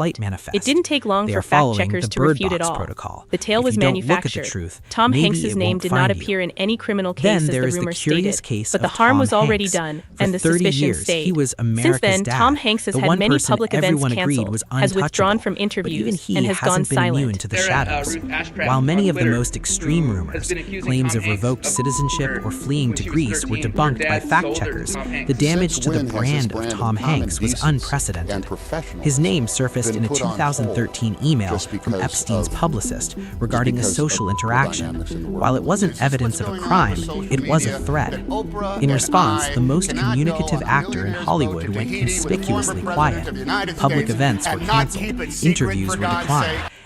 flight manifest. It didn't take long They for are following fact-checkers the to Bird refute it Box all. protocol. The tale If was you don't look at the manufactured. truth, Tom maybe Hanks's it name won't did not find you. appear in any criminal case Then as there the is the rumor curious stated, case but the of harm Tom was already Hanks. done, For and the 30 suspicion years, stayed. he was America's Since then, dad. Tom Hanks has The had one many person public events everyone agreed canceled, was has withdrawn untouchable, from but even interviews, he and has gone hasn't been immune silent. to the shadows. While many of the most extreme rumors, claims of revoked citizenship or fleeing to Greece were debunked by fact-checkers, the damage to the brand of Tom Hanks was unprecedented. His name surfaced in a 2013 email from Epstein's publicist regarding a social interaction. While it wasn't evidence of a crime, it was a threat. In response, the most communicative actor in Hollywood went conspicuously quiet. Public events were canceled, interviews were declined,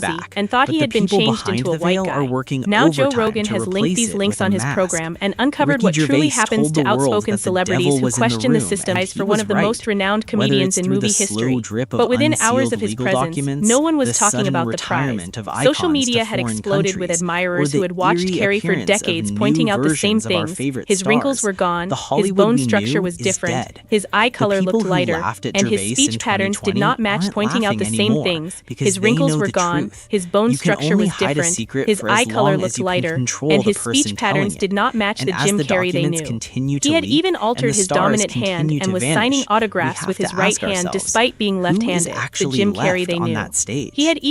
lousy back, and thought but he the had been people changed behind into a the white veil guy. are working Now Joe overtime Rogan to has linked replace these it links with a on his mask. program and uncovered Ricky what truly Gervais happens told to the world outspoken that the celebrities devil who was in the question the room, system and for he one was of the right. most renowned Whether comedians it's in through movie the slow history. drip of But within hours unsealed of his legal presence, documents, no one was the talking sudden about the prize. retirement of Social icons media to had foreign exploded with countries, admirers or the who had watched eerie Carrey for appearance of decades new pointing out the same versions of our things. favorite His wrinkles stars. were gone, The his Hollywood bone we structure knew was is different, dead. his eye The color people looked who lighter, laughed at and his Gervais speech in patterns did 2020 not match aren't pointing out the laughing same anymore, things. because His they wrinkles know were the gone, truth. his bone You can structure only was hide a different, secret his for as eye color long as looked you can lighter, control and the his person speech patterns telling it. did not match And the as Jim the Carrey they documents knew. continue to He had leak even and altered the his stars dominant hand continue and to was vanish, signing we autographs have with to his right ask hand ourselves, despite being who is left-handed, the actually Jim Carrey left they on knew. that stage? He had even